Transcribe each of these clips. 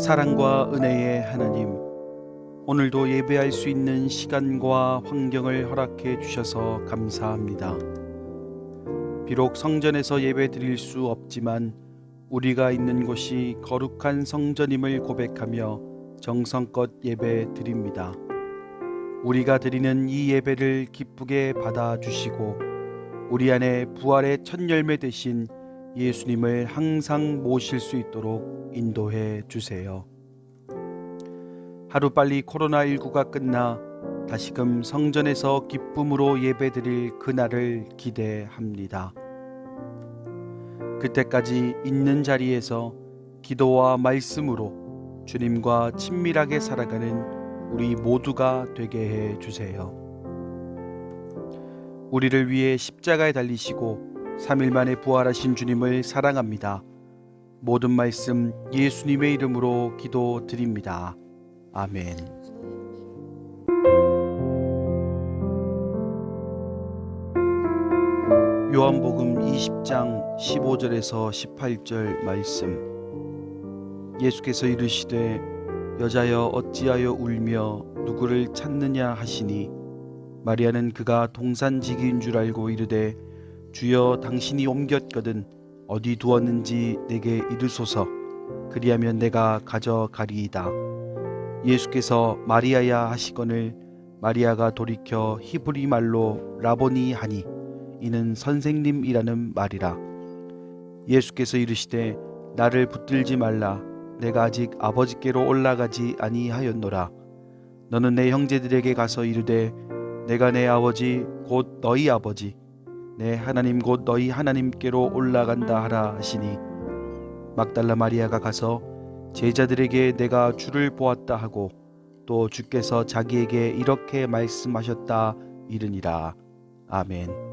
사랑과 은혜의 하나님, 오늘도 예배할 수 있는 시간과 환경을 허락해 주셔서 감사합니다. 비록 성전에서 예배 드릴 수 없지만 우리가 있는 곳이 거룩한 성전임을 고백하며 정성껏 예배 드립니다. 우리가 드리는 이 예배를 기쁘게 받아주시고 우리 안에 부활의 첫 열매 되신 예수님을 항상 모실 수 있도록 인도해 주세요. 하루빨리 코로나19가 끝나 다시금 성전에서 기쁨으로 예배드릴 그날을 기대합니다. 그때까지 있는 자리에서 기도와 말씀으로 주님과 친밀하게 살아가는 우리 모두가 되게 해 주세요. 우리를 위해 십자가에 달리시고 3일 만에 부활하신 주님을 사랑합니다. 모든 말씀 예수님의 이름으로 기도드립니다. 아멘. 요한복음 20장 15절에서 18절 말씀. 예수께서 이르시되 여자여 어찌하여 울며 누구를 찾느냐 하시니 마리아는 그가 동산지기인 줄 알고 이르되 주여 당신이 옮겼거든 어디 두었는지 내게 이르소서. 그리하면 내가 가져가리이다. 예수께서 마리아야 하시거늘 마리아가 돌이켜 히브리 말로 라보니 하니 이는 선생님이라는 말이라. 예수께서 이르시되 나를 붙들지 말라. 내가 아직 아버지께로 올라가지 아니하였노라. 너는 내 형제들에게 가서 이르되 내가 내 아버지 곧 너희 아버지 내 하나님 곧 너희 하나님께로 올라간다 하라 하시니 막달라 마리아가 가서 제자들에게 내가 주를 보았다 하고 또 주께서 자기에게 이렇게 말씀하셨다 이르니라. 아멘.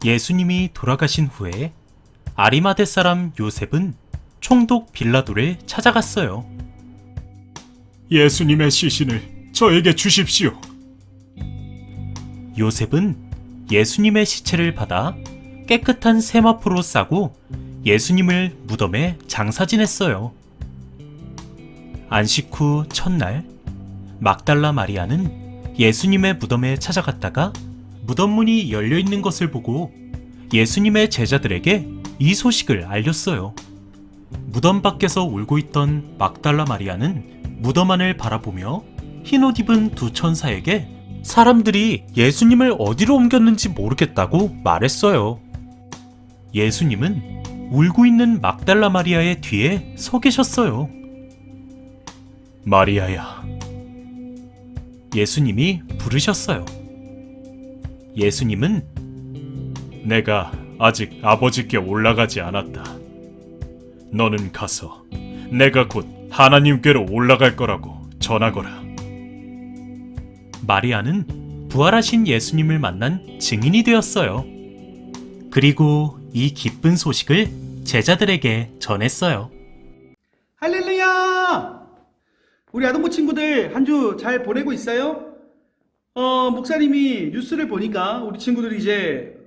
예수님이 돌아가신 후에 아리마대 사람 요셉은 총독 빌라도를 찾아갔어요. 예수님의 시신을 저에게 주십시오. 요셉은 예수님의 시체를 받아 깨끗한 세마포로 싸고 예수님을 무덤에 장사 지냈어요. 안식 후 첫날, 막달라 마리아는 예수님의 무덤에 찾아갔다가 무덤 문이 열려 있는 것을 보고 예수님의 제자들에게 이 소식을 알렸어요. 무덤 밖에서 울고 있던 막달라 마리아는 무덤 안을 바라보며 흰옷 입은 두 천사에게 사람들이 예수님을 어디로 옮겼는지 모르겠다고 말했어요. 예수님은 울고 있는 막달라 마리아의 뒤에 서 계셨어요. 마리아야. 예수님이 부르셨어요. 예수님은 내가 아직 아버지께 올라가지 않았다. 너는 가서 내가 곧 하나님께로 올라갈 거라고 전하거라. 마리아는 부활하신 예수님을 만난 증인이 되었어요. 그리고 이 기쁜 소식을 제자들에게 전했어요. 할렐루야! 우리 아동부 친구들 한 주 잘 보내고 있어요? 목사님이 뉴스를 보니까 우리 친구들이 이제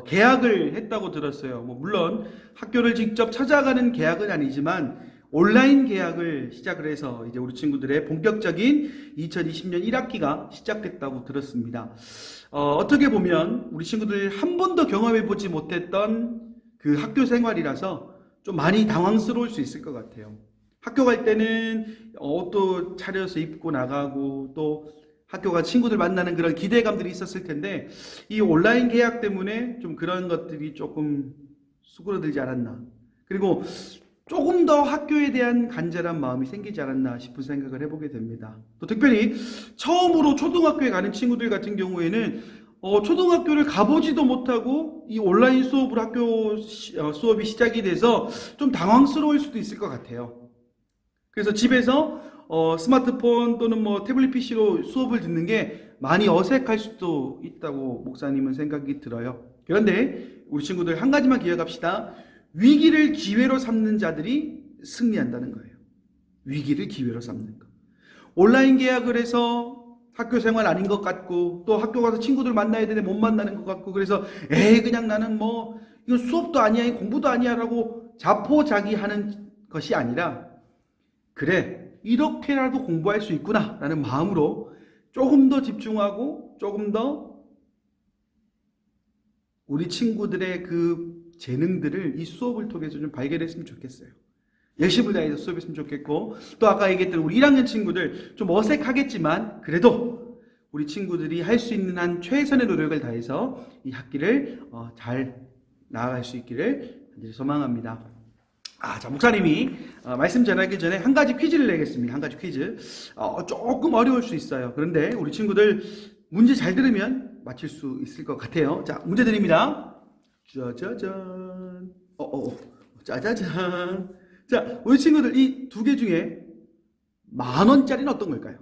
계약을 했다고 들었어요. 물론 학교를 직접 찾아가는 계약은 아니지만 온라인 계약을 시작을 해서 이제 우리 친구들의 본격적인 2020년 1학기가 시작됐다고 들었습니다. 어떻게 보면 우리 친구들 한 번도 경험해 보지 못했던 그 학교 생활이라서 좀 많이 당황스러울 수 있을 것 같아요. 학교 갈 때는 옷도 차려서 입고 나가고 또 학교가 친구들 만나는 그런 기대감들이 있었을 텐데 이 온라인 계약 때문에 좀 그런 것들이 조금 수그러들지 않았나. 그리고 조금 더 학교에 대한 간절한 마음이 생기지 않았나 싶은 생각을 해보게 됩니다. 또 특별히 처음으로 초등학교에 가는 친구들 같은 경우에는 초등학교를 가보지도 못하고 이 온라인 수업으로 학교 수업이 시작이 돼서 좀 당황스러울 수도 있을 것 같아요. 그래서 집에서 스마트폰 또는 태블릿 PC로 수업을 듣는 게 많이 어색할 수도 있다고 목사님은 생각이 들어요. 그런데 우리 친구들 한 가지만 기억합시다. 위기를 기회로 삼는 자들이 승리한다는 거예요. 위기를 기회로 삼는 거. 온라인 계약을 해서 학교 생활 아닌 것 같고 또 학교 가서 친구들 만나야 되는데 못 만나는 것 같고 그래서 그냥 나는 이건 수업도 아니야 공부도 아니야 라고 자포자기하는 것이 아니라 그래 이렇게라도 공부할 수 있구나 라는 마음으로 조금 더 집중하고 조금 더 우리 친구들의 그 재능들을 이 수업을 통해서 좀 발견했으면 좋겠어요. 열심을 다해서 수업했으면 좋겠고 또 아까 얘기했던 우리 1학년 친구들 좀 어색하겠지만 그래도 우리 친구들이 할 수 있는 한 최선의 노력을 다해서 이 학기를 잘 나아갈 수 있기를 소망합니다. 자, 목사님이 말씀 전하기 전에 한 가지 퀴즈를 내겠습니다. 한 가지 퀴즈. 조금 어려울 수 있어요. 그런데 우리 친구들 문제 잘 들으면 맞힐 수 있을 것 같아요. 자, 문제 드립니다. 짜자잔. 짜자잔. 자, 우리 친구들 이 두 개 중에 10,000원짜리는 어떤 걸까요?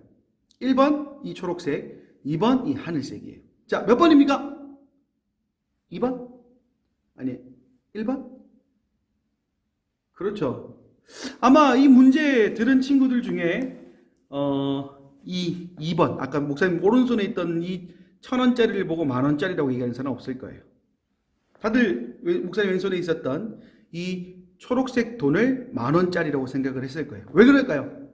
1번 이 초록색, 2번 이 하늘색이에요. 자, 몇 번입니까? 2번? 아니, 1번? 그렇죠. 아마 이 문제 들은 친구들 중에 이 2번 아까 목사님 오른손에 있던 이 1,000원짜리를 보고 10,000원짜리라고 얘기하는 사람은 없을 거예요. 다들 목사님 왼손에 있었던 이 초록색 돈을 10,000원짜리라고 생각을 했을 거예요. 왜 그럴까요?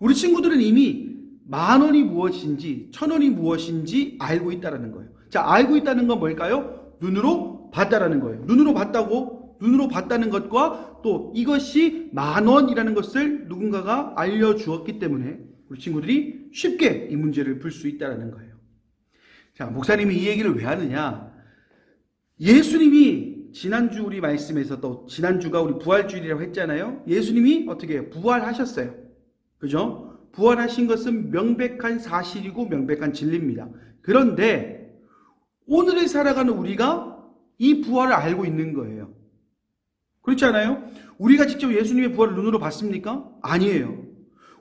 우리 친구들은 이미 10,000원이 무엇인지 1,000원이 무엇인지 알고 있다는 거예요. 자, 알고 있다는 건 뭘까요? 눈으로 봤다라는 거예요. 눈으로 봤다는 것과 또 이것이 10,000원이라는 것을 누군가가 알려주었기 때문에 우리 친구들이 쉽게 이 문제를 풀 수 있다는 거예요. 자, 목사님이 이 얘기를 왜 하느냐? 예수님이 지난주 우리 말씀에서 또 지난주가 우리 부활주일이라고 했잖아요. 예수님이 어떻게 해요? 부활하셨어요. 그죠? 부활하신 것은 명백한 사실이고 명백한 진리입니다. 그런데 오늘에 살아가는 우리가 이 부활을 알고 있는 거예요. 그렇지 않아요? 우리가 직접 예수님의 부활을 눈으로 봤습니까? 아니에요.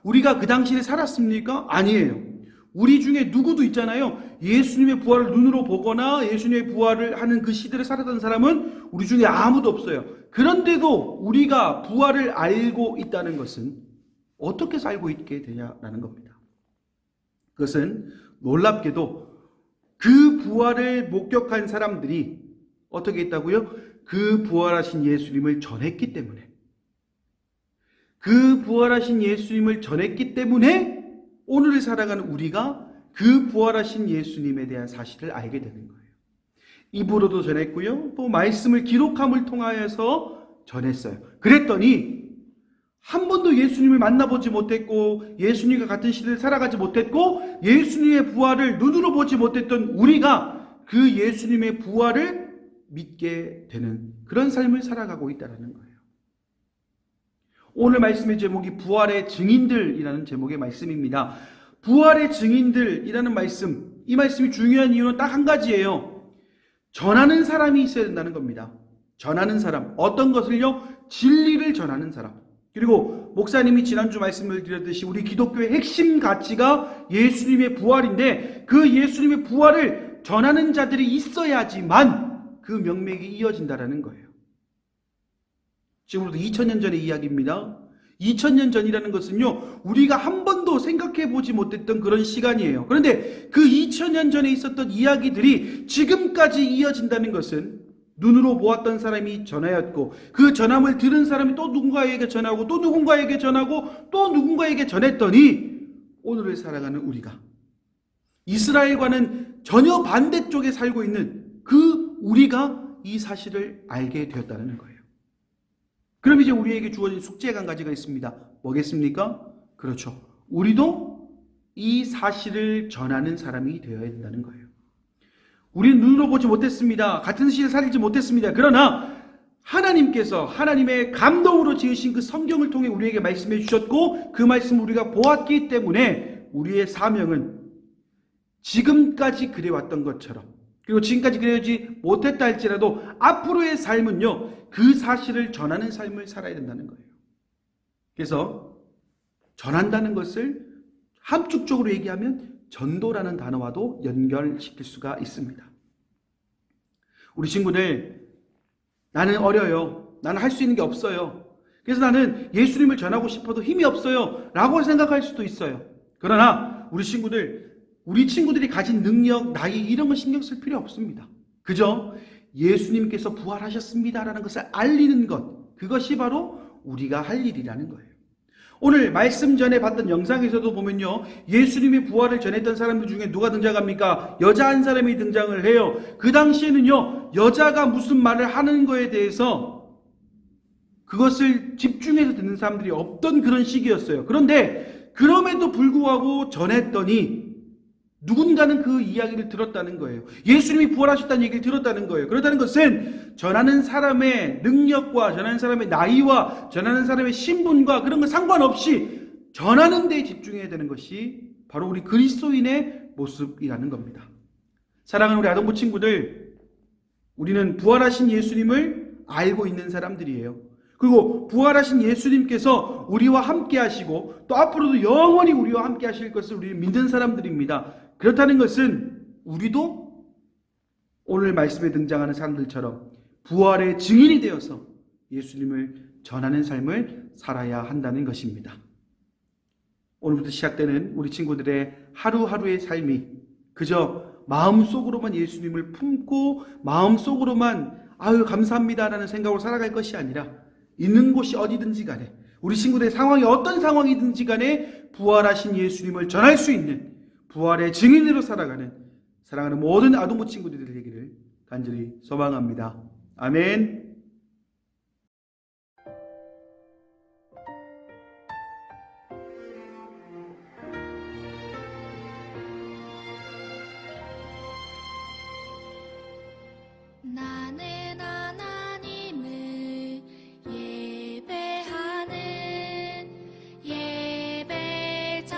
우리가 그 당시에 살았습니까? 아니에요. 우리 중에 누구도 있잖아요. 예수님의 부활을 눈으로 보거나 예수님의 부활을 하는 그 시대를 살았던 사람은 우리 중에 아무도 없어요. 그런데도 우리가 부활을 알고 있다는 것은 어떻게 살고 있게 되냐라는 겁니다. 그것은 놀랍게도 그 부활을 목격한 사람들이 어떻게 했다고요? 그 부활하신 예수님을 전했기 때문에, 그 부활하신 예수님을 전했기 때문에 오늘을 살아가는 우리가 그 부활하신 예수님에 대한 사실을 알게 되는 거예요. 입으로도 전했고요, 또 말씀을 기록함을 통하여서 전했어요. 그랬더니 한 번도 예수님을 만나보지 못했고 예수님과 같은 시대를 살아가지 못했고 예수님의 부활을 눈으로 보지 못했던 우리가 그 예수님의 부활을 믿게 되는 그런 삶을 살아가고 있다는 거예요. 오늘 말씀의 제목이 부활의 증인들이라는 제목의 말씀입니다. 부활의 증인들이라는 말씀, 이 말씀이 중요한 이유는 딱 한 가지예요. 전하는 사람이 있어야 된다는 겁니다. 전하는 사람, 어떤 것을요? 진리를 전하는 사람. 그리고 목사님이 지난주 말씀을 드렸듯이 우리 기독교의 핵심 가치가 예수님의 부활인데 그 예수님의 부활을 전하는 자들이 있어야지만 그 명맥이 이어진다라는 거예요. 지금부터 2000년 전의 이야기입니다. 2000년 전이라는 것은요, 우리가 한 번도 생각해 보지 못했던 그런 시간이에요. 그런데 그 2000년 전에 있었던 이야기들이 지금까지 이어진다는 것은 눈으로 보았던 사람이 전하였고 그 전함을 들은 사람이 또 누군가에게 전하고 또 누군가에게 전하고 또 누군가에게 전했더니 오늘을 살아가는 우리가 이스라엘과는 전혀 반대쪽에 살고 있는 그 우리가 이 사실을 알게 되었다는 거예요. 그럼 이제 우리에게 주어진 숙제가 한 가지가 있습니다. 뭐겠습니까? 그렇죠. 우리도 이 사실을 전하는 사람이 되어야 된다는 거예요. 우리는 눈으로 보지 못했습니다. 같은 시대에 살지 못했습니다. 그러나 하나님께서 하나님의 감동으로 지으신 그 성경을 통해 우리에게 말씀해 주셨고 그 말씀을 우리가 보았기 때문에 우리의 사명은 지금까지 그래왔던 것처럼 그리고 지금까지 그래오지 못했다 할지라도 앞으로의 삶은요 그 사실을 전하는 삶을 살아야 된다는 거예요. 그래서 전한다는 것을 함축적으로 얘기하면 전도라는 단어와도 연결시킬 수가 있습니다. 우리 친구들, 나는 어려요. 나는 할 수 있는 게 없어요. 그래서 나는 예수님을 전하고 싶어도 힘이 없어요. 라고 생각할 수도 있어요. 그러나 우리 친구들이 가진 능력, 나이 이런 거 신경 쓸 필요 없습니다. 그저 예수님께서 부활하셨습니다라는 것을 알리는 것, 그것이 바로 우리가 할 일이라는 거예요. 오늘 말씀 전에 봤던 영상에서도 보면요, 예수님이 부활을 전했던 사람들 중에 누가 등장합니까? 여자 한 사람이 등장을 해요. 그 당시에는요, 여자가 무슨 말을 하는 거에 대해서 그것을 집중해서 듣는 사람들이 없던 그런 시기였어요. 그런데 그럼에도 불구하고 전했더니 누군가는 그 이야기를 들었다는 거예요. 예수님이 부활하셨다는 얘기를 들었다는 거예요. 그렇다는 것은 전하는 사람의 능력과 전하는 사람의 나이와 전하는 사람의 신분과 그런 거 상관없이 전하는 데에 집중해야 되는 것이 바로 우리 그리스도인의 모습이라는 겁니다. 사랑하는 우리 아동부 친구들, 우리는 부활하신 예수님을 알고 있는 사람들이에요. 그리고 부활하신 예수님께서 우리와 함께 하시고 또 앞으로도 영원히 우리와 함께 하실 것을 우리는 믿는 사람들입니다. 그렇다는 것은 우리도 오늘 말씀에 등장하는 사람들처럼 부활의 증인이 되어서 예수님을 전하는 삶을 살아야 한다는 것입니다. 오늘부터 시작되는 우리 친구들의 하루하루의 삶이 그저 마음속으로만 예수님을 품고 마음속으로만 아유 감사합니다라는 생각으로 살아갈 것이 아니라 있는 곳이 어디든지 간에 우리 친구들의 상황이 어떤 상황이든지 간에 부활하신 예수님을 전할 수 있는 부활의 증인으로 살아가는 사랑하는 모든 아동부 친구들이 되기를 간절히 소망합니다. 아멘. 나는 하나님을 예배하는 예배자입니다.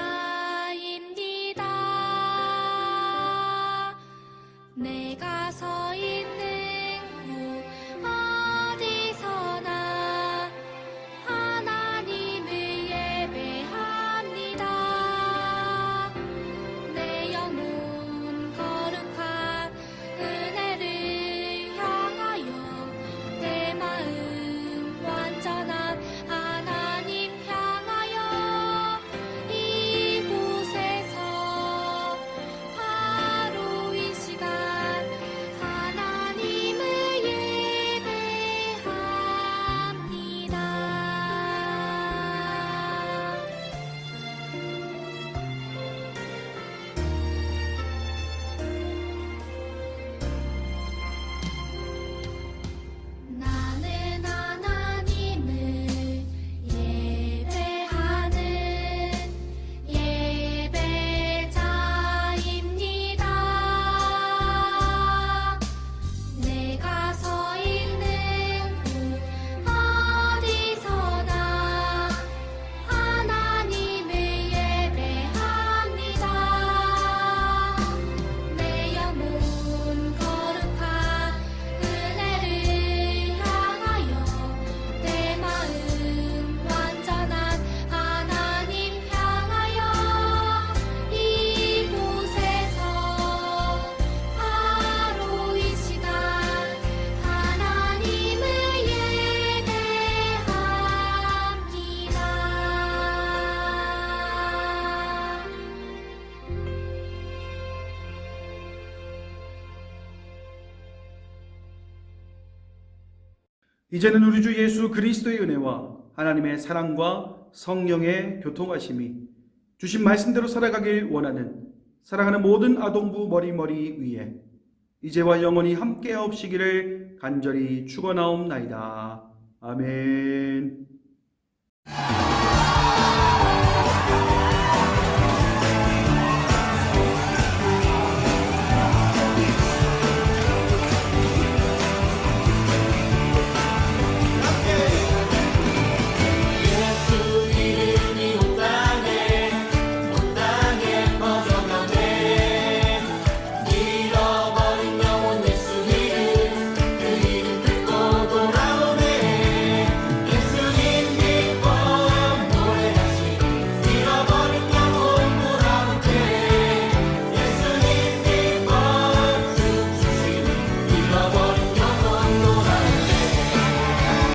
내가 서 있는 곳 어디서나 하나님을 예배합니다. 내 영혼 거룩한 은혜를 향하여 내 마음 완전한 하나님 향하여 이제는 우리 주 예수 그리스도의 은혜와 하나님의 사랑과 성령의 교통하심이 주신 말씀대로 살아가길 원하는 사랑하는 모든 아동부 머리머리 위에 이제와 영원히 함께하옵시기를 간절히 축원하옵나이다. 아멘.